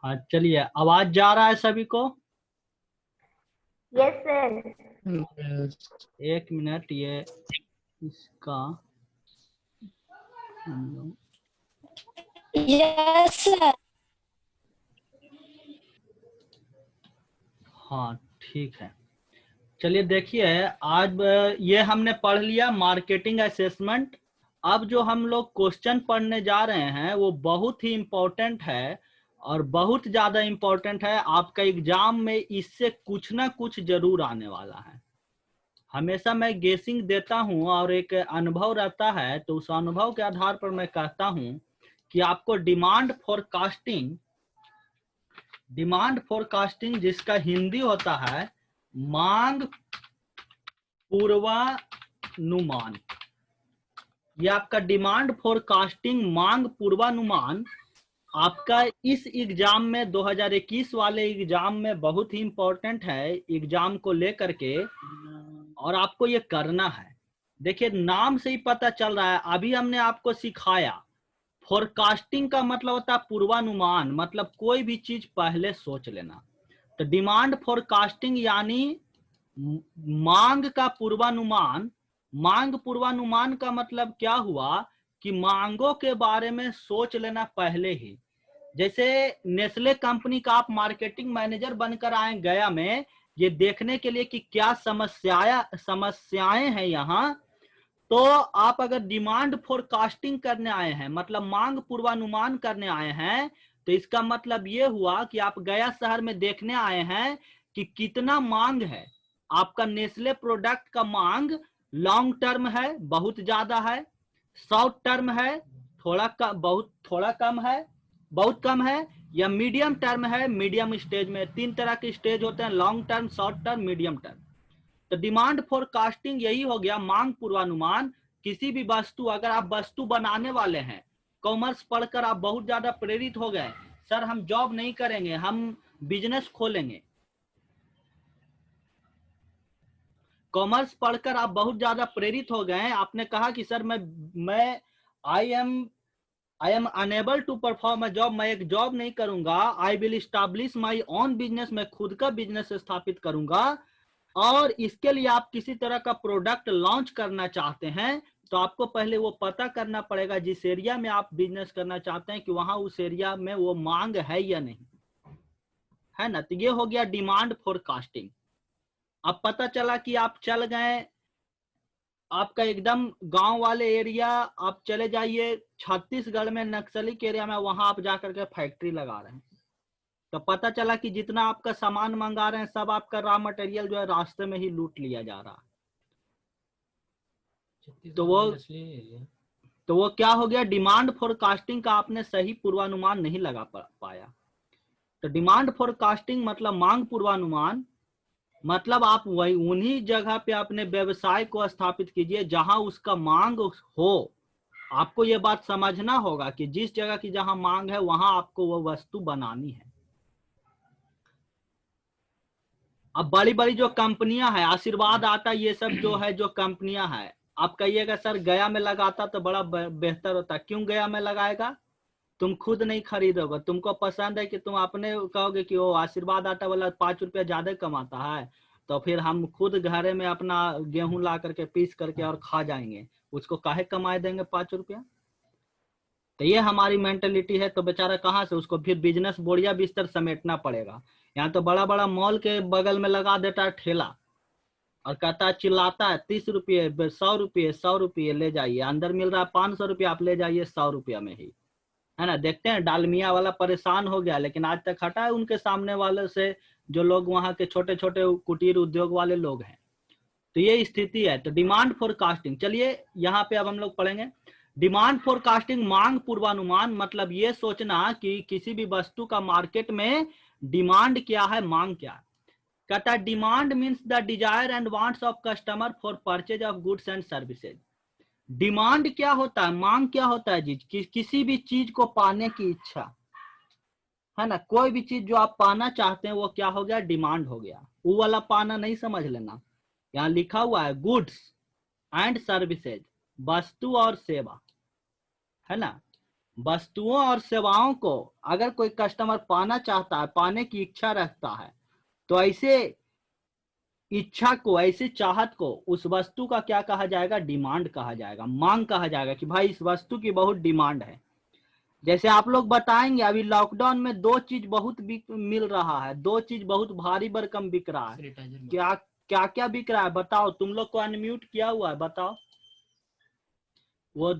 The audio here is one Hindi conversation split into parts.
हाँ चलिए, आवाज जा रहा है सभी को? Yes sir. एक मिनट, ये इसका यस सर। हाँ ठीक है। चलिए देखिए, आज ये हमने पढ़ लिया मार्केटिंग असेसमेंट। अब जो हम लोग क्वेश्चन पढ़ने जा रहे हैं वो बहुत ही इम्पोर्टेंट है, और बहुत ज्यादा इम्पोर्टेंट है। आपका एग्जाम में इससे कुछ ना कुछ जरूर आने वाला है। हमेशा मैं गेसिंग देता हूं और एक अनुभव रहता है, तो उस अनुभव के आधार पर मैं कहता हूं कि आपको डिमांड फोरकास्टिंग जिसका हिंदी होता है मांग पूर्वानुमान, ये आपका डिमांड फोरकास्टिंग मांग पूर्वानुमान आपका इस एग्जाम में 2021 वाले एग्जाम में बहुत ही इंपॉर्टेंट है एग्जाम को लेकर के, और आपको ये करना है। देखिए नाम से ही पता चल रहा है, अभी हमने आपको सिखाया फोरकास्टिंग का मतलब होता है पूर्वानुमान, मतलब कोई भी चीज पहले सोच लेना। तो डिमांड फोरकास्टिंग यानी मांग का पूर्वानुमान। मांग पूर्वानुमान का मतलब क्या हुआ कि मांगों के बारे में सोच लेना पहले ही। जैसे नेस्ले कंपनी का आप मार्केटिंग मैनेजर बनकर आए गया में, ये देखने के लिए कि क्या समस्याएं हैं यहाँ, तो आप अगर डिमांड फोरकास्टिंग करने आए हैं मतलब मांग पूर्वानुमान करने आए हैं, तो इसका मतलब ये हुआ कि आप गया शहर में देखने आए हैं कि कितना मांग है। आपका नेस्ले प्रोडक्ट का मांग लॉन्ग टर्म है, बहुत ज्यादा है, शॉर्ट टर्म है, बहुत थोड़ा कम है, बहुत कम है, या मीडियम टर्म है, मीडियम स्टेज में। तीन तरह के स्टेज होते हैं, long term, short term, medium term. तो डिमांड फोरकास्टिंग यही हो गया, मांग पूर्वानुमान। किसी भी वस्तु, अगर आप वस्तु बनाने वाले हैं, कॉमर्स पढ़कर आप बहुत ज्यादा प्रेरित हो गए, सर हम जॉब नहीं करेंगे, हम बिजनेस खोलेंगे। कॉमर्स पढ़कर आप बहुत ज्यादा प्रेरित हो गए, आपने कहा कि सर मैं I am unable to perform a job, मैं एक जॉब नहीं करूंगा, I will establish my own business, मैं खुद का बिजनेस स्थापित करूंगा। और इसके लिए आप किसी तरह का प्रोडक्ट लॉन्च करना चाहते हैं, तो आपको पहले वो पता करना पड़ेगा जिस एरिया में आप बिजनेस करना चाहते हैं कि वहां उस एरिया में वो मांग है या नहीं है ना। तो ये हो गया डिमांड फोरकास्टिंग। अब पता चला कि आप चल गए, आपका एकदम गांव वाले एरिया, आप चले जाइए छत्तीसगढ़ में नक्सली के एरिया में, वहां आप जाकर के फैक्ट्री लगा रहे हैं। तो पता चला कि जितना आपका सामान मंगा रहे हैं सब आपका रॉ मटेरियल जो है रास्ते में ही लूट लिया जा रहा है। तो वो क्या हो गया, डिमांड फोरकास्टिंग का आपने सही पूर्वानुमान नहीं लगा पाया। तो डिमांड फोरकास्टिंग मतलब मांग पूर्वानुमान, मतलब आप वही उन्हीं जगह पे अपने व्यवसाय को स्थापित कीजिए जहां उसका मांग हो। आपको ये बात समझना होगा कि जिस जगह की जहां मांग है वहां आपको वो वस्तु बनानी है। अब बड़ी बड़ी जो कंपनियां हैं, आशीर्वाद आटा, ये सब जो है जो कंपनियां हैं, आप कहिएगा सर गया में लगाता तो बड़ा बेहतर होता। क्यों गया में लगाएगा? तुम खुद नहीं खरीदोगे, तुमको पसंद है कि तुम अपने कहोगे कि वो आशीर्वाद आटा वाला 5 रुपया ज्यादा कमाता है, तो फिर हम खुद घरे में अपना गेहूं ला करके पीस करके और खा जाएंगे, उसको काहे कमाए देंगे 5 रुपया। तो ये हमारी मेंटेलिटी है। तो बेचारा कहाँ से, उसको फिर बिजनेस बोरिया बिस्तर समेटना पड़ेगा। यहाँ तो बड़ा बड़ा मॉल के बगल में लगा देता है ठेला, और कहता है, चिल्लाता है 30 रुपये, 100 रुपये, 100 रुपये ले जाइए, अंदर मिल रहा है 500 रुपया, आप ले जाइए 100 रुपया में ही, है ना। देखते हैं डालमिया वाला परेशान हो गया, लेकिन आज तक हटा है उनके सामने वाले से, जो लोग वहां के छोटे छोटे कुटीर उद्योग वाले लोग हैं। तो ये स्थिति है। तो डिमांड फोरकास्टिंग, चलिए यहाँ पे अब हम लोग पढ़ेंगे डिमांड फोरकास्टिंग मांग पूर्वानुमान। मतलब ये सोचना कि किसी भी वस्तु का मार्केट में डिमांड क्या है, मांग क्या है। कहता है demand means the desire and wants of customer for purchase of goods and services. Demand क्या होता है, मांग क्या होता है जी, किसी भी चीज को पाने की इच्छा, है ना। कोई भी चीज जो आप पाना चाहते हैं वो क्या हो गया, डिमांड हो गया। वो वाला पाना नहीं समझ लेना, यहाँ लिखा हुआ है गुड्स एंड सर्विसेज, वस्तु और सेवा, है ना। वस्तुओं और सेवाओं को अगर कोई कस्टमर पाना चाहता है, पाने की इच्छा रखता है, तो ऐसे इच्छा को, ऐसी चाहत को उस वस्तु का क्या कहा जाएगा? डिमांड कहा जाएगा, मांग कहा जाएगा कि भाई इस वस्तु की बहुत डिमांड है। जैसे आप लोग बताएंगे अभी लॉकडाउन में दो चीज बहुत मिल रहा है, दो चीज बहुत भारी भरकम बिक रहा है। क्या क्या क्या बिक रहा है बताओ? तुम लोग को अनम्यूट किया हुआ है, बताओ। वो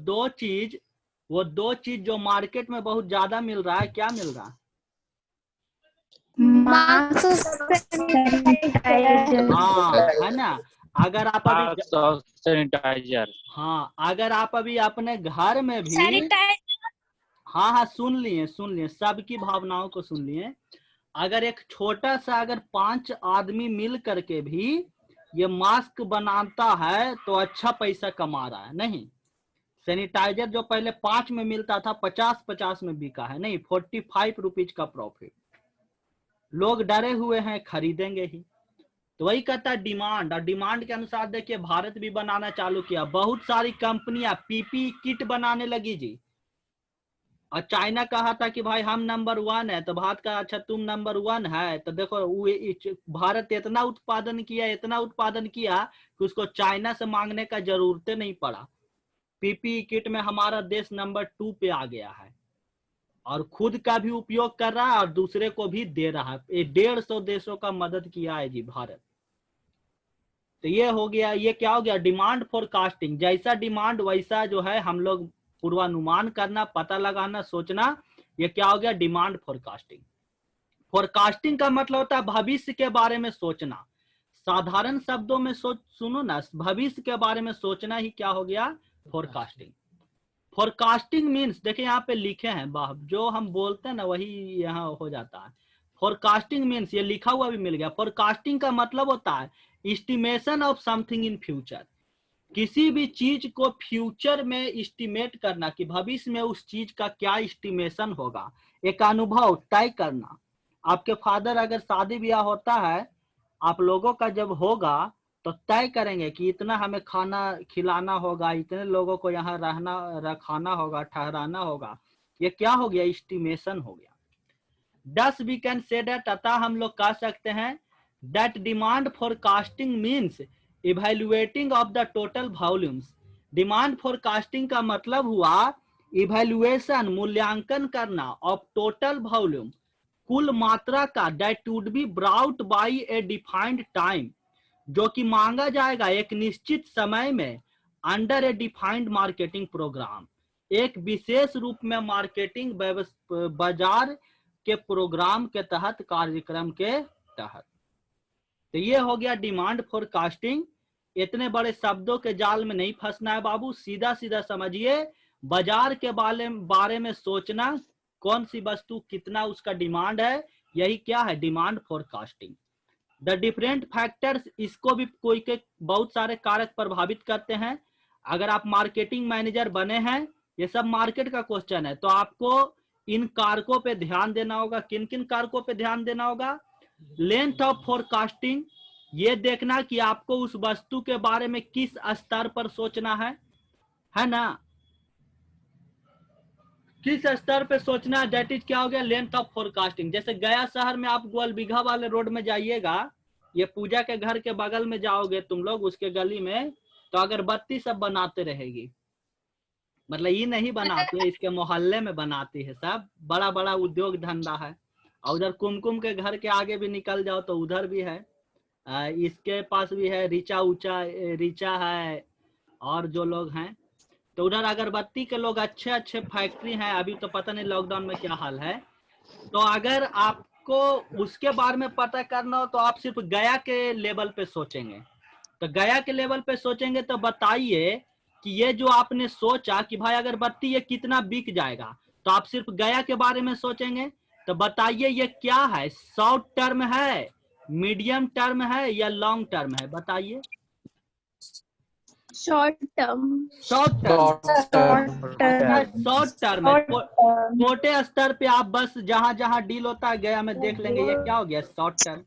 दो चीज जो मार्केट में बहुत ज्यादा मिल रहा है, क्या मिल रहा है? हाँ, है ना। अगर आप अभी सैनिटाइजर, हाँ, अगर आप अभी अपने घर में भी, हाँ हाँ सुन लिए सबकी भावनाओं को सुन लिए। अगर एक छोटा सा, अगर 5 आदमी मिल करके भी ये मास्क बनाता है तो अच्छा पैसा कमा रहा है। नहीं, सैनिटाइजर जो पहले 5 में मिलता था 50-50 में बिका है, नहीं 45 रुपीज का प्रॉफिट। लोग डरे हुए हैं, खरीदेंगे ही। तो वही कहता है डिमांड, और डिमांड के अनुसार देखिए भारत भी बनाना चालू किया। बहुत सारी कंपनियां पीपी किट बनाने लगी जी। और चाइना कहा था कि भाई हम नंबर 1 है, तो भारत का अच्छा तुम नंबर 1 है तो देखो भारत इतना उत्पादन किया कि उसको चाइना से मांगने का जरूरत नहीं पड़ा। पीपी किट में हमारा देश नंबर 2 पे आ गया है, और खुद का भी उपयोग कर रहा है और दूसरे को भी दे रहा है। 150 देशों का मदद किया है जी भारत। तो ये हो गया, ये क्या हो गया? Demand forecasting. जैसा डिमांड वैसा जो है हम लोग पूर्वानुमान करना, पता लगाना, सोचना, ये क्या हो गया? Demand forecasting. फोरकास्टिंग का मतलब होता है भविष्य के बारे में सोचना। साधारण शब्दों में सुनो ना, भविष्य के बारे में सोचना ही क्या हो गया? फोरकास्टिंग। फोरकास्टिंग मीन्स देखिए यहाँ पे लिखे हैं, जो हम बोलते हैं ना वही यहाँ हो जाता है। फोरकास्टिंग मीन्स, ये लिखा हुआ भी मिल गया। फोरकास्टिंग का मतलब होता है estimation of something in future. किसी भी चीज को फ्यूचर में एस्टिमेट करना कि भविष्य में उस चीज का क्या एस्टिमेशन होगा, एक अनुभव तय करना। आपके फादर अगर शादी ब्याह होता है आप लोगों का जब होगा तो तय करेंगे कि इतना हमें खाना खिलाना होगा, इतने लोगों को यहाँ रखाना होगा, ठहराना होगा। ये क्या हो गया? एस्टिमेशन हो गया। Thus we can say that, अतः हम लोग कह सकते हैं that demand forecasting means evaluating of the total volumes। Demand forecasting का मतलब हुआ इवेल्युएशन, मूल्यांकन करना, ऑफ टोटल वॉल्यूम, कुल मात्रा का, that would be brought by A defined time, जो कि मांगा जाएगा एक निश्चित समय में, अंडर ए डिफाइंड मार्केटिंग प्रोग्राम, एक विशेष रूप में मार्केटिंग बाजार के प्रोग्राम के तहत, कार्यक्रम के तहत। तो ये हो गया डिमांड फोरकास्टिंग। इतने बड़े शब्दों के जाल में नहीं फंसना है बाबू, सीधा सीधा समझिए। बाजार के बारे में सोचना, कौन सी वस्तु कितना उसका डिमांड है, यही क्या है? Demand forecasting. The different factors, इसको भी कोई के बहुत सारे कारक प्रभावित करते हैं। अगर आप मार्केटिंग मैनेजर बने हैं, ये सब मार्केट का क्वेश्चन है, तो आपको इन कारकों पे ध्यान देना होगा। किन किन कारकों पे ध्यान देना होगा? लेंथ ऑफ फोरकास्टिंग, ये देखना कि आपको उस वस्तु के बारे में किस स्तर पर सोचना है ना, किस स्तर पे सोचना है, दैट इज क्या हो गया? Length of forecasting. जैसे गया शहर में आप ग्वालबिघा वाले रोड में जाइएगा, ये पूजा के घर के बगल में जाओगे तुम लोग, उसके गली में, तो अगरबत्ती सब बनाते रहेगी। मतलब ये नहीं बनाते, इसके मोहल्ले में बनाती है सब, बड़ा बड़ा उद्योग धंधा है। और उधर कुमकुम के घर के आगे भी निकल जाओ तो उधर भी है, इसके पास भी है, रीचा है, और जो लोग हैं तो उधर अगरबत्ती के लोग अच्छे अच्छे फैक्ट्री हैं। अभी तो पता नहीं लॉकडाउन में क्या हाल है। तो अगर आपको उसके बारे में पता करना हो तो आप सिर्फ गया के लेवल पे सोचेंगे। तो गया के लेवल पे सोचेंगे तो बताइए कि ये जो आपने सोचा कि भाई अगरबत्ती ये कितना बिक जाएगा, तो आप सिर्फ गया के बारे में सोचेंगे। तो बताइए ये क्या है? शॉर्ट टर्म है, मीडियम टर्म है, या लॉन्ग टर्म है? बताइए। Short term. शॉर्ट टर्म है। छोटे स्तर पे आप बस जहां जहां डील होता है गया में देख लेंगे, ये क्या हो गया? Short term.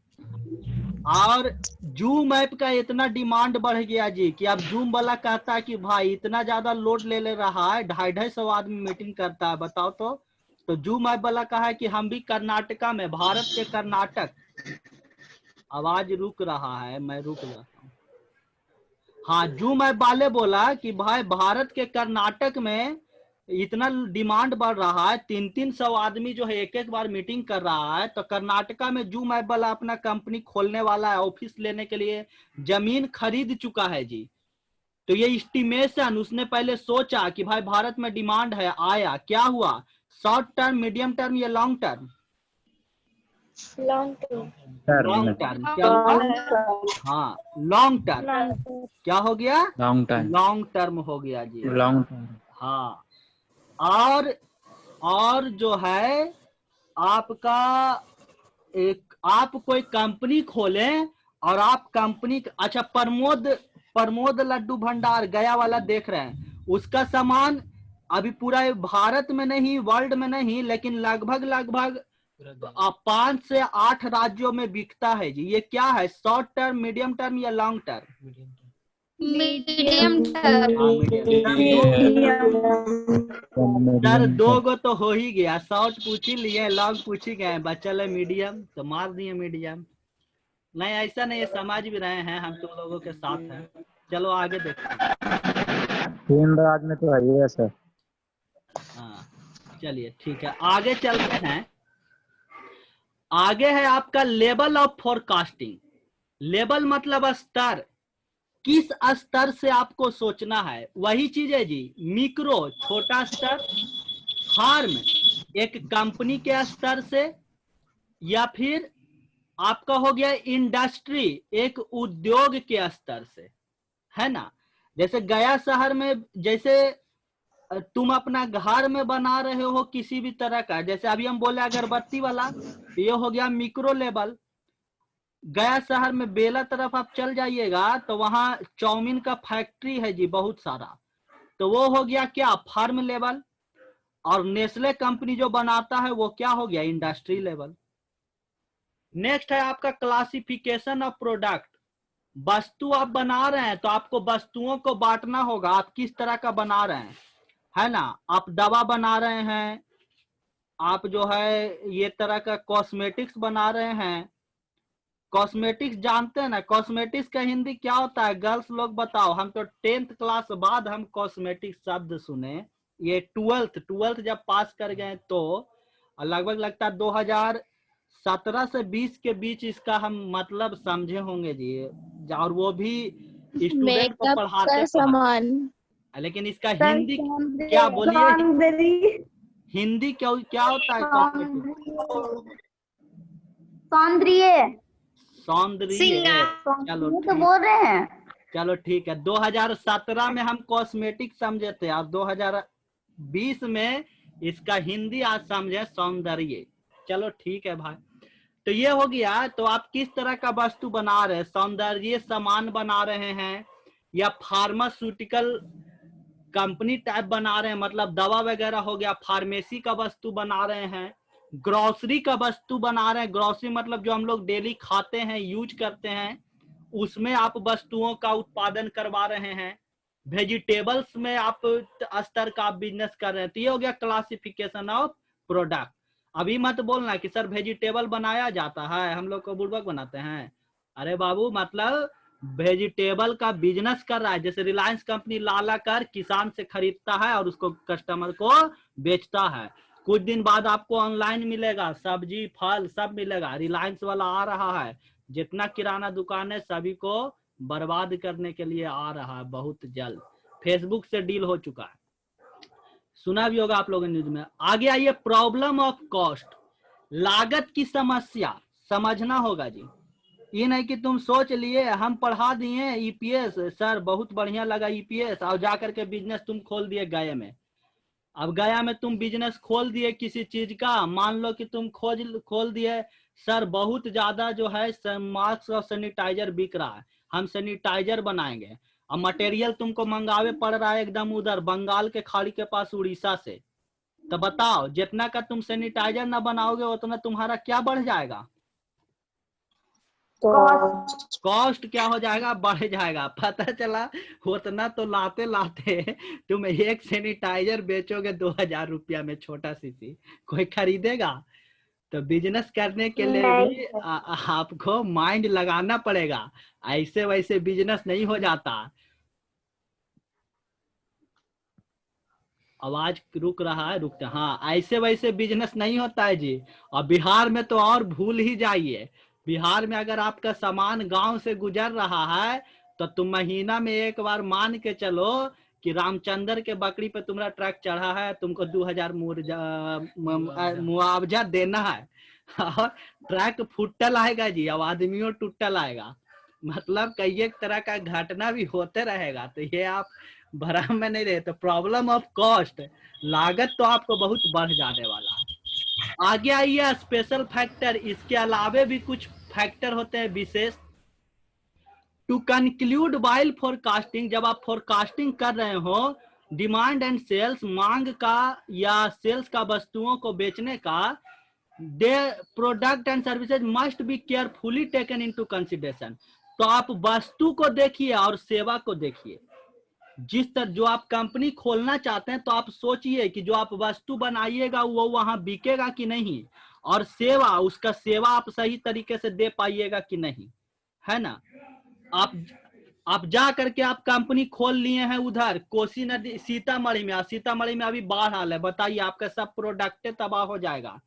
और जूम ऐप का इतना डिमांड बढ़ गया जी कि अब जूम वाला कहता है कि भाई इतना ज्यादा लोड ले रहा है, 250-250 आदमी मीटिंग करता है, बताओ तो जूम ऐप वाला कहा है कि हम भी कर्नाटका में, भारत के कर्नाटक, आवाज रुक रहा है, मैं रुक जाता हूँ। हाँ, जूम ऐप वाले बोला कि भाई भारत के कर्नाटक में इतना डिमांड बढ़ रहा है, 300-300 आदमी जो है एक एक बार मीटिंग कर रहा है, तो कर्नाटका में जूम ऐप वाला अपना कंपनी खोलने वाला है, ऑफिस लेने के लिए जमीन खरीद चुका है जी। तो ये एस्टिमेशन उसने पहले सोचा कि भाई भारत में डिमांड है, आया, क्या हुआ, शॉर्ट टर्म, मीडियम टर्म या long term? Long term. Long term क्या हुआ? हाँ, लॉन्ग टर्म क्या हो गया? लॉन्ग टाइम, लॉन्ग टर्म हो गया जी। Long time. हाँ, और जो है आपका आप कोई कंपनी खोलें और आप कंपनी, अच्छा, प्रमोद लड्डू भंडार गया वाला देख रहे हैं, उसका सामान अभी पूरा भारत में नहीं, वर्ल्ड में नहीं, लेकिन लगभग 5 से 8 राज्यों में बिकता है जी। ये क्या है, शॉर्ट टर्म, मीडियम टर्म या long term? Medium term. Sir 2 गो तो हो ही गया, शॉर्ट पूछ ही लिए, लॉन्ग पूछ ही गए, बचल है मीडियम, तो मार दिए मीडियम। नहीं, ऐसा नहीं, समझ भी रहे हैं, हम तुम लोगों के साथ हैं। चलो आगे देखते हैं। 3 राज्य में तो है सर। हाँ, चलिए ठीक है, आगे चलते हैं। आगे है आपका लेवल ऑफ फोरकास्टिंग। लेवल मतलब स्तर, किस स्तर से आपको सोचना है, वही चीज है जी, मिक्रो छोटा स्तर, फार्म एक कंपनी के स्तर से, या फिर आपका हो गया इंडस्ट्री एक उद्योग के स्तर से, है ना। जैसे गया शहर में, जैसे तुम अपना घर में बना रहे हो किसी भी तरह का, जैसे अभी हम बोले अगरबत्ती वाला, ये हो गया मिक्रो लेवल। गया शहर में बेला तरफ आप चल जाइएगा तो वहां चाउमीन का फैक्ट्री है जी बहुत सारा, तो वो हो गया क्या, फार्म लेवल। और नेस्ले कंपनी जो बनाता है वो क्या हो गया, इंडस्ट्री लेवल। नेक्स्ट है आपका क्लासिफिकेशन ऑफ प्रोडक्ट। वस्तु आप बना रहे हैं तो आपको वस्तुओं को बांटना होगा, आप किस तरह का बना रहे हैं, है ना। आप दवा बना रहे हैं, आप जो है ये तरह का कॉस्मेटिक्स बना रहे हैं। कॉस्मेटिक्स जानते हैं ना, कॉस्मेटिक्स का हिंदी क्या होता है, गर्ल्स लोग बताओ, हम तो 10th क्लास बाद हम कॉस्मेटिक्स शब्द सुने, ये 12th जब पास कर गए तो लगभग लगता है 2017 से 20 के बीच इसका हम मतलब समझे होंगे जी, और वो भी स्टूडेंट को पढ़ाते सामान। लेकिन इसका हिंदी क्या, बोलिए हिंदी क्या क्या होता है कॉस्मेटिक्स? सौंदर्य। सौंदर्य। चलो तो बोल रहे हैं। चलो ठीक है, 2017 में हम कॉस्मेटिक समझे थे और 2020 में इसका हिंदी आज समझे सौंदर्य। चलो ठीक है भाई, तो ये हो गया। तो आप किस तरह का वस्तु बना रहे हैं, सौंदर्य सामान बना रहे हैं या फार्मास्यूटिकल कंपनी टाइप बना रहे हैं, मतलब दवा वगैरह हो गया, फार्मेसी का वस्तु बना रहे हैं, ग्रोसरी का वस्तु बना रहे हैं, ग्रोसरी मतलब जो हम लोग डेली खाते हैं, यूज करते हैं, उसमें आप वस्तुओं का उत्पादन करवा रहे हैं, वेजिटेबल्स में आप स्तर का बिजनेस कर रहे हैं। तो ये हो गया क्लासिफिकेशन ऑफ प्रोडक्ट। अभी मत बोलना कि सर वेजिटेबल बनाया जाता है, हम लोग को बुर्बक बनाते हैं। अरे बाबू, मतलब वेजिटेबल का बिजनेस कर रहा है, जैसे रिलायंस कंपनी ला कर किसान से खरीदता है और उसको कस्टमर को बेचता है। कुछ दिन बाद आपको ऑनलाइन मिलेगा, सब्जी फल सब मिलेगा। रिलायंस वाला आ रहा है, जितना किराना दुकान है सभी को बर्बाद करने के लिए आ रहा है बहुत जल्द। फेसबुक से डील हो चुका है, सुना भी होगा आप लोगों ने न्यूज में। आगे आइए, प्रॉब्लम ऑफ कॉस्ट, लागत की समस्या समझना होगा जी। ये नहीं कि तुम सोच लिए हम पढ़ा दिए ईपीएस, सर बहुत बढ़िया लगा ईपीएस, और जाकर के बिजनेस तुम खोल दिए गया में। अब गया में तुम बिजनेस खोल दिए किसी चीज का, मान लो कि तुम खोल दिए, सर बहुत ज्यादा जो है मास्क और सैनिटाइजर बिक रहा है, हम सैनिटाइजर बनाएंगे, और मटेरियल तुमको मंगावे पड़ रहा है एकदम उधर बंगाल के खाड़ी के पास उड़ीसा से। तो बताओ, जितना का तुम सैनिटाइजर ना बनाओगे उतना तुम्हारा क्या बढ़ जाएगा? कॉस्ट क्या हो जाएगा, बढ़ जाएगा। पता चला उतना तो लाते लाते तुम एक सैनिटाइजर बेचोगे 2000 रुपया में, छोटा सी कोई खरीदेगा? तो बिजनेस करने के लिए भी आपको माइंड लगाना पड़ेगा, ऐसे वैसे बिजनेस नहीं हो जाता। आवाज रुक रहा है, रुकते, हाँ, ऐसे वैसे बिजनेस नहीं होता है जी। और बिहार में तो और भूल ही जाइए। बिहार में अगर आपका सामान गांव से गुजर रहा है तो तुम महीना में एक बार मान के चलो कि रामचंद्र के बकरी पे तुम्हारा ट्रक चढ़ा है, तुमको 2000 मुआवजा देना है। और ट्रक फुटल आएगा जी, अब आदमियों टूटल आएगा। मतलब कई एक तरह का घटना भी होते रहेगा। तो ये आप भरम में नहीं रहे, तो प्रॉब्लम ऑफ कॉस्ट, लागत तो आपको बहुत बढ़ जाने वाला है। आगे आइए स्पेशल फैक्टर, इसके अलावे भी कुछ फैक्टर होते हैं विशेष। टू कंक्लूड वाइल फोरकास्टिंग, जब आप फोरकास्टिंग कर रहे हो, डिमांड एंड सेल्स, मांग का या सेल्स का वस्तुओं को बेचने का, the product and services must be carefully taken into consideration. तो आप वस्तु को देखिए और सेवा को देखिए। जिस तरह जो आप कंपनी खोलना चाहते हैं तो आप सोचिए कि जो आप वस्तु बनाइएगा वो वहां बिकेगा कि नहीं, और सेवा, उसका सेवा आप सही तरीके से दे पाइएगा कि नहीं, है ना। आप जा करके आप कंपनी खोल लिए हैं उधर कोसी नदी सीतामढ़ी में, सीतामढ़ी में अभी बाढ़ आ है, बताइए आपका सब प्रोडक्ट तबाह हो जाएगा,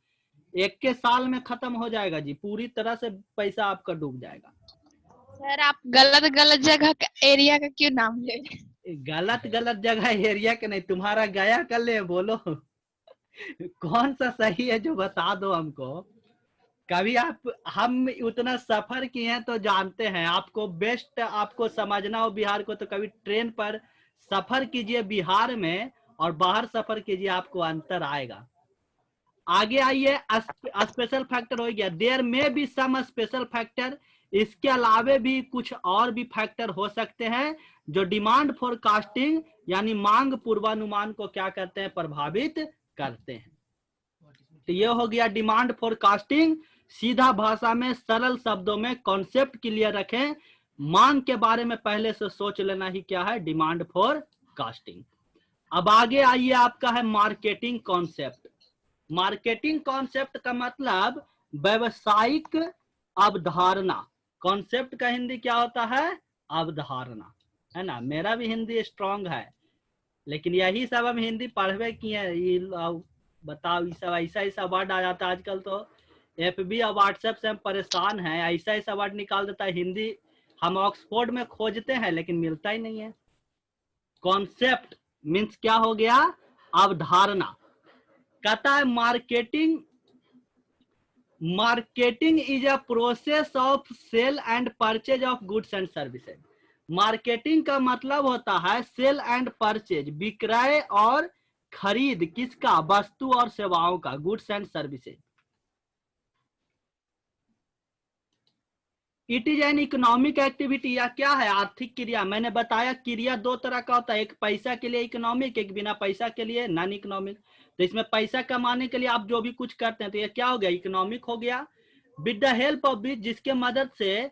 एक के साल में खत्म हो जाएगा जी, पूरी तरह से पैसा आपका डूब जाएगा। सर आप गलत गलत जगह का एरिया का क्यों नाम ले रहे हैं? गलत गलत जगह एरिया के नहीं, तुम्हारा गया कर ले, बोलो कौन सा सही है जो बता दो हमको। कभी आप, हम उतना सफर किए हैं तो जानते हैं, आपको बेस्ट आपको समझना हो बिहार को तो कभी ट्रेन पर सफर कीजिए बिहार में और बाहर सफर कीजिए, आपको अंतर आएगा। आगे आइए, स्पेशल फैक्टर हो गया, देयर में भी सम स्पेशल फैक्टर, इसके अलावे भी कुछ और भी फैक्टर हो सकते हैं जो डिमांड फोरकास्टिंग यानी मांग पूर्वानुमान को क्या करते हैं, प्रभावित करते हैं। तो ये हो गया डिमांड फोरकास्टिंग। सीधा भाषा में सरल शब्दों में कॉन्सेप्ट क्लियर रखें, मांग के बारे में पहले से सोच लेना ही क्या है, डिमांड फोरकास्टिंग। अब आगे आइए, आपका है मार्केटिंग कॉन्सेप्ट। मार्केटिंग कॉन्सेप्ट का मतलब व्यवसायिक अवधारणा। कॉन्सेप्ट का हिंदी क्या होता है, अवधारणा, है ना। मेरा भी हिंदी स्ट्रांग है, लेकिन यही सब हम हिंदी पढ़वे किए, बताओ, सब ऐसा ऐसा वर्ड आ जाता है आजकल, तो FB और व्हाट्सएप से हम परेशान हैं, ऐसा ऐसा वर्ड निकाल देता है हिंदी, हम ऑक्सफोर्ड में खोजते हैं लेकिन मिलता ही नहीं है। कॉन्सेप्ट मीन्स क्या हो गया, अवधारणा। कहता है marketing is a process of sale and purchase of goods and services. Marketing का मतलब होता है सेल एंड परचेज, विक्रय और खरीद किसका, वस्तु और सेवाओं का, goods and services. It is an economic activity, या क्या है, आर्थिक क्रिया। मैंने बताया क्रिया दो तरह का होता है, एक पैसा के लिए इकोनॉमिक, एक बिना पैसा के लिए नॉन इकोनॉमिक। तो इसमें पैसा कमाने के लिए आप जो भी कुछ करते हैं तो ये क्या हो गया, इकोनॉमिक हो गया। With the help of which, जिसके मदद से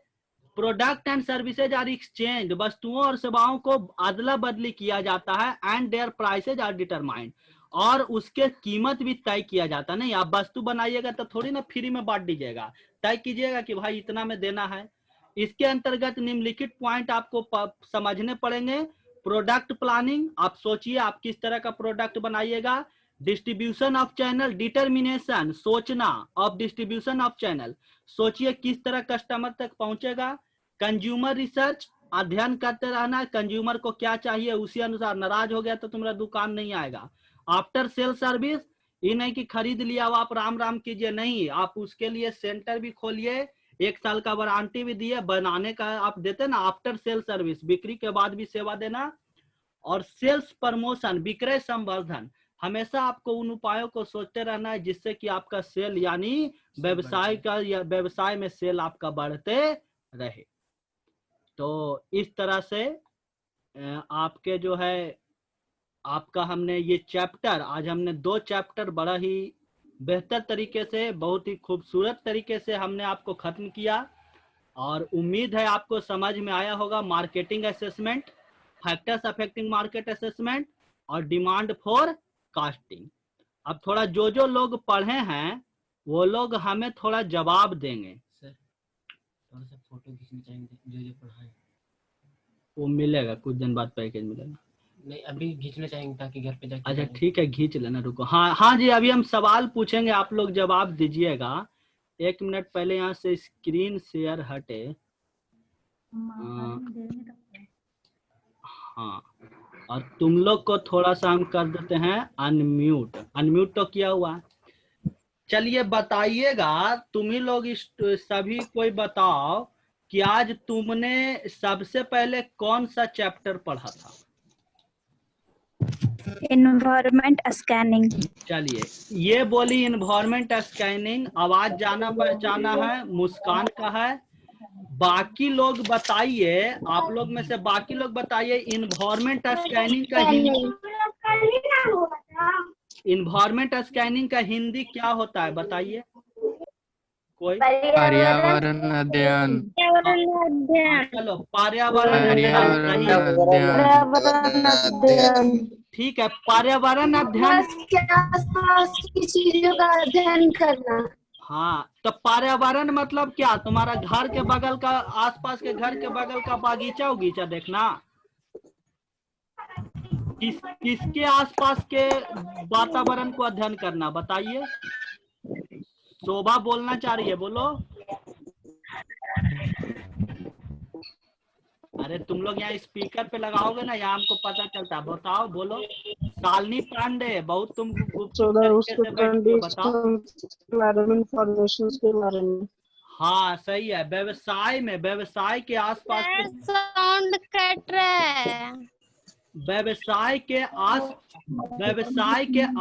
product and services are exchange, वस्तुओं और सेवाओं को अदला बदली किया जाता है, and their prices are determined, और उसके कीमत भी तय किया जाता है। नहीं आप वस्तु बनाइएगा तो थोड़ी ना फ्री में बांट दीजिएगा, तय कीजिएगा कि भाई इतना में देना है। इसके अंतर्गत निम्नलिखित पॉइंट आपको समझने पड़ेंगे। प्रोडक्ट प्लानिंग, आप सोचिए आप किस तरह का प्रोडक्ट बनाइएगा। डिस्ट्रीब्यूशन ऑफ चैनल, डिटर्मिनेशन, सोचना ऑफ डिस्ट्रीब्यूशन ऑफ चैनल, सोचिए किस तरह कस्टमर तक पहुंचेगा। कंज्यूमर रिसर्च, अध्ययन करते रहना, कंज्यूमर को क्या चाहिए उसी अनुसार, नाराज हो गया तो तुम्हारा दुकान नहीं आएगा। आफ्टर सेल सर्विस, ये नहीं कि खरीद लिया अब आप राम राम कीजिए, नहीं, आप उसके लिए सेंटर भी खोलिए, 1 साल का वारंटी भी दिए, बनाने का आप देते ना आफ्टर सेल सर्विस, बिक्री के बाद भी सेवा देना। और सेल्स प्रमोशन, विक्रय संवर्धन, हमेशा आपको उन उपायों को सोचते रहना है जिससे कि आपका सेल यानी व्यवसाय का, या व्यवसाय में सेल आपका बढ़ते रहे। तो इस तरह से आपके जो है, आपका हमने ये चैप्टर, आज हमने 2 चैप्टर बड़ा ही बेहतर तरीके से, बहुत ही खूबसूरत तरीके से हमने आपको खत्म किया। और उम्मीद है आपको समझ में आया होगा। Marketing assessment, factors affecting market assessment और डिमांड फॉर कास्टिंग। अब थोड़ा जो लोग पढ़े हैं वो लोग हमें थोड़ा जवाब देंगे। सर थोड़ा सा फोटो खींचना चाहेंगे जो पढ़ा है। वो मिलेगा कुछ दिन बाद, पैकेज मिलेगा। नहीं अभी खींचना चाहेंगे ताकि घर पे जाके। अच्छा ठीक है, खींच लेना, रुको। हाँ हाँ जी, अभी हम सवाल पूछेंगे, आप लोग जवाब दीजिएगा। 1 मिनट पहले यहाँ से स्क्रीन शेयर हटे। हाँ, और तुम लोग को थोड़ा सा हम कर देते हैं अनम्यूट। अनम्यूट तो किया हुआ है। चलिए बताइएगा, तुम ही लोग सभी कोई बताओ कि आज तुमने सबसे पहले कौन सा चैप्टर पढ़ा था। Environment scanning. चलिए, ये बोली इन्वायरमेंट स्कैनिंग। आवाज जाना पहचाना है, मुस्कान का है। बाकी लोग बताइए, आप लोग में से बाकी लोग बताइए इन्वायरमेंट स्कैनिंग का हिंदी, इन्वायरमेंट स्कैनिंग का हिंदी क्या होता है, बताइए कोई। पर्यावरण अध्ययन। चलो, पर्यावरण अध्ययन। ठीक है, पर्यावरण अध्ययन के आसपास की चीजों का अध्ययन करना। हाँ, तो पर्यावरण मतलब क्या, तुम्हारा घर के बगल का, आसपास के घर के बगल का बागीचा उगीचा देखना। किसके आसपास के वातावरण को अध्ययन करना, बताइए। शोभा बोलना चाह रही है, बोलो। अरे तुम लोग यहाँ स्पीकर पे लगाओगे ना, यहाँ हमको पता चलता है। बताओ, बोलो। शालिनी पांडे, बहुत तुम बताओ। हाँ सही है। व्यवसाय में, व्यवसाय के आसपास के, साउंड कट रहा है। व्यवसाय के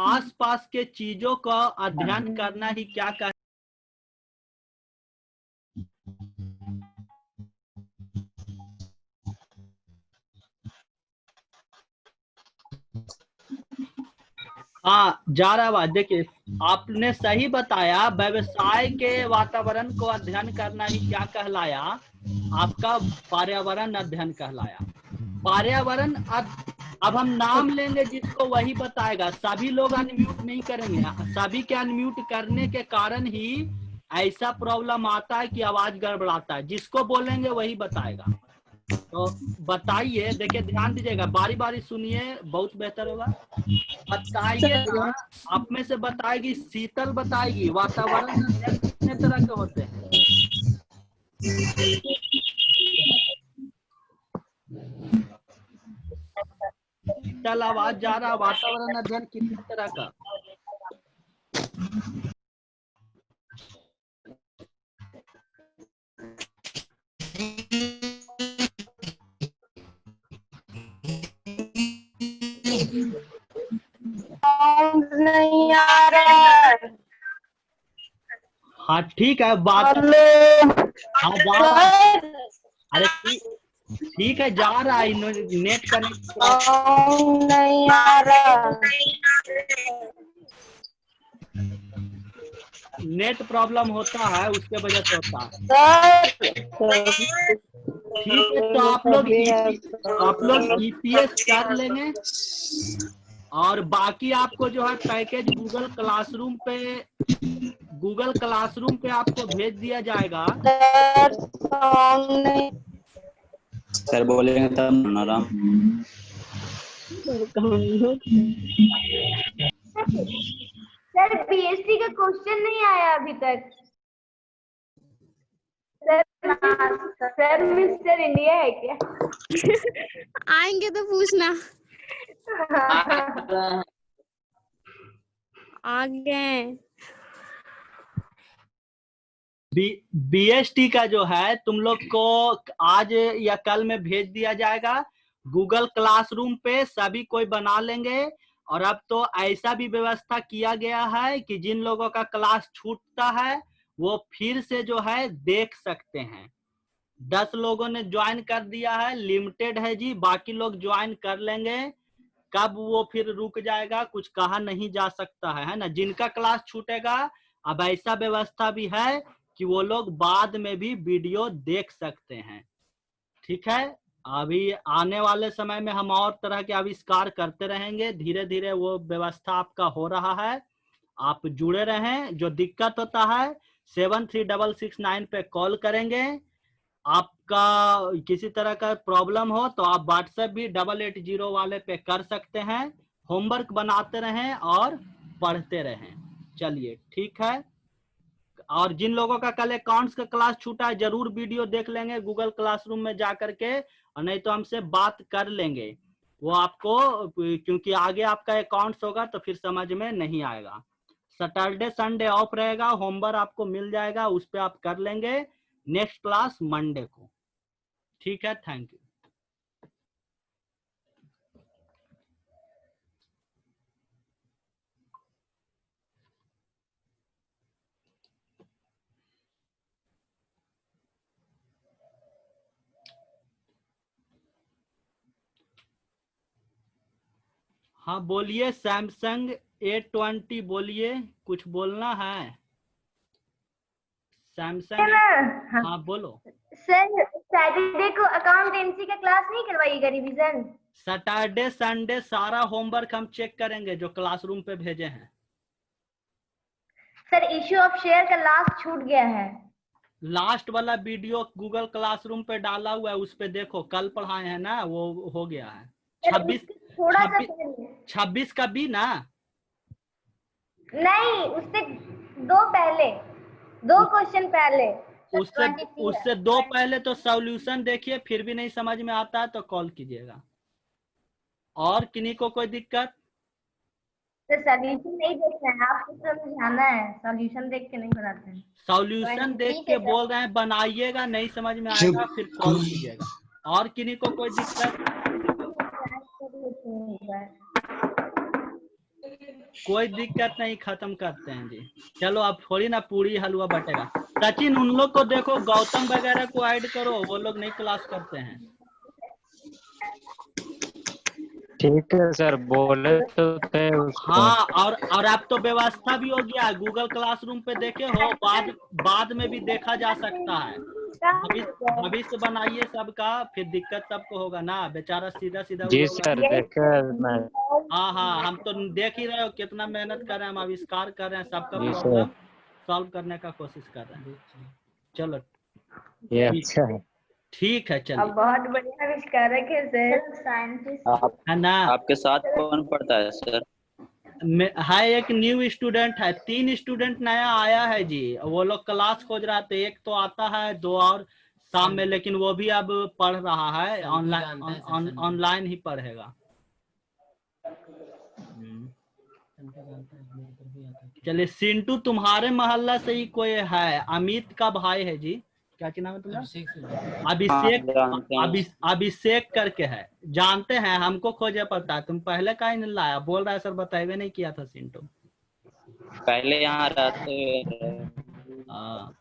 आसपास के चीजों का अध्ययन करना ही क्या कहते हैं। हाँ जा रहा है। देखिए, आपने सही बताया, व्यवसाय के वातावरण को अध्ययन करना ही क्या कहलाया, आपका पर्यावरण अध्ययन कहलाया। पर्यावरण अब हम नाम लेंगे जिसको वही बताएगा। सभी लोग अनम्यूट नहीं करेंगे। सभी के अनम्यूट करने के कारण ही ऐसा प्रॉब्लम आता है कि आवाज गड़बड़ाता है। जिसको बोलेंगे वही बताएगा। तो बताइए, देखिए ध्यान दीजिएगा, बारी बारी सुनिए, बहुत बेहतर होगा। बताइए ना, आप में से बताएगी शीतल, बताएगी वातावरण कितने तरह के होते हैं। शीतल आवाज जा रहा, वातावरण अध्ययन कितने तरह का। नहीं आ रहा। हाँ ठीक है, बात। हाँ जा रहा है। अरे ठीक है, जा रहा है, नेट कनेक्ट नहीं आ रहा। नेट प्रॉब्लम होता है, उसके वजह से होता है। ठीक है, तो आप लोग ईपीएस कर लेंगे। और बाकी आपको जो है पैकेज गूगल क्लासरूम पे आपको भेज दिया जाएगा। सर बोलेंगे तब आराम। सर पीएचडी का क्वेश्चन नहीं आया अभी तक। सर मिस्टर इंडिया है क्या? आएंगे तो पूछना। आ गए। बीएसटी का जो है तुम लोग को आज या कल में भेज दिया जाएगा। गूगल क्लासरूम पे सभी कोई बना लेंगे। और अब तो ऐसा भी व्यवस्था किया गया है कि जिन लोगों का क्लास छूटता है वो फिर से जो है देख सकते हैं। 10 लोगों ने ज्वाइन कर दिया है, लिमिटेड है जी, बाकी लोग ज्वाइन कर लेंगे। कब वो फिर रुक जाएगा कुछ कहा नहीं जा सकता है ना। जिनका क्लास छूटेगा, अब ऐसा व्यवस्था भी है कि वो लोग बाद में भी वीडियो देख सकते हैं। ठीक है, अभी आने वाले समय में हम और तरह के आविष्कार करते रहेंगे, धीरे धीरे वो व्यवस्था आपका हो रहा है। आप जुड़े रहें, जो दिक्कत होता है 73669 पे कॉल करेंगे। आपका किसी तरह का प्रॉब्लम हो तो आप व्हाट्सएप भी 880 वाले पे कर सकते हैं। होमवर्क बनाते रहें और पढ़ते रहें। चलिए ठीक है, और जिन लोगों का कल अकाउंट्स का क्लास छूटा है जरूर वीडियो देख लेंगे गूगल क्लासरूम में जा करके, और नहीं तो हमसे बात कर लेंगे। वो आपको, क्योंकि आगे आपका अकाउंट्स होगा तो फिर समझ में नहीं आएगा। सैटरडे संडे ऑफ रहेगा, होमवर्क आपको मिल जाएगा, उस पर आप कर लेंगे। नेक्स्ट क्लास मंडे को। ठीक है, थैंक यू। हाँ बोलिए, सैमसंग A20 बोलिए, कुछ बोलना है? सैमसंग, हाँ हाँ बोलो। सर, सैटरडे को अकाउंटेंसी का क्लास नहीं करवाइएगा रिवीजन? सैटरडे संडे सारा होमवर्क हम चेक करेंगे जो क्लासरूम पे भेजे हैं। सर, इश्यू ऑफ शेयर का लास्ट छूट गया है। लास्ट वाला वीडियो गूगल क्लासरूम पे डाला हुआ है, उस पे देखो, कल पढ़ाए हैं ना, वो हो गया है। सर, 26 उससे थोड़ा सा 26 पहले। 26 का भी ना, नहीं, उससे दो पहले, दो क्वेश्चन पहले। उससे 23 है। उससे दो पहले तो सॉल्यूशन देखिए, फिर भी नहीं समझ में आता है तो कॉल कीजिएगा। और किन्हीं को कोई दिक्कत? सर, सॉल्यूशन नहीं देखना है, आपको समझाना है, सॉल्यूशन देख के नहीं बनाते हैं। सॉल्यूशन देख के बोल रहे हैं, बनाइएगा, नहीं समझ में आएगा फिर कॉल कीजिएगा। और किन्हीं को कोई दिक्कत? कोई दिक्कत नहीं, खत्म करते हैं जी। चलो अब थोड़ी ना पूरी हलवा बटेगा। सचिन, उन लोग को देखो, गौतम वगैरह को ऐड करो, वो लोग नहीं क्लास करते हैं। ठीक है सर, बोले तो थे उसको। हाँ, और अब तो व्यवस्था भी हो गया है, गूगल क्लासरूम पे देखे हो, बाद में भी देखा जा सकता है। भविष्य बनाइए सबका, फिर दिक्कत सबको होगा ना, बेचारा सीधा सीधा जी लोग। सर, देखे मैं। हाँ हाँ, हम तो देख ही रहे हो कितना मेहनत कर रहे हैं, हम आविष्कार कर रहे हैं, सबका जी सर। प्रॉब्लम सॉल्व करने का कोशिश कर रहे हैं। चलो ये अच्छा है। ठीक है, अब चलिए, बहुत बढ़िया आविष्कारक है सर, साइंटिस्ट है ना। आपके साथ कौन पढ़ता है सर? है एक न्यू स्टूडेंट है, 3 स्टूडेंट नया आया है जी, वो लोग क्लास खोज रहे थे, एक तो आता है, 2 और शाम में, लेकिन वो भी अब पढ़ रहा है, ऑनलाइन ही पढ़ेगा। चलिए, सिंटू तुम्हारे मोहल्ला से ही कोई है, अमित का भाई है जी, क्या नाम है तुम्हारा? अभिषेक करके है, जानते हैं, हमको खोजे पड़ता है। तुम पहले का ही नहीं लाया, बोल रहा है सर बताइए नहीं किया था सिंटू। पहले यहाँ रहते। हाँ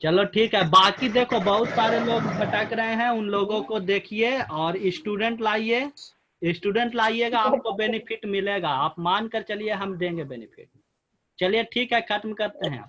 चलो ठीक है, बाकी देखो बहुत सारे लोग भटक रहे हैं, उन लोगों को देखिए और स्टूडेंट लाइए। स्टूडेंट लाइएगा, आपको बेनिफिट मिलेगा, आप मान कर चलिए, हम देंगे बेनिफिट। चलिए ठीक है, खत्म करते हैं।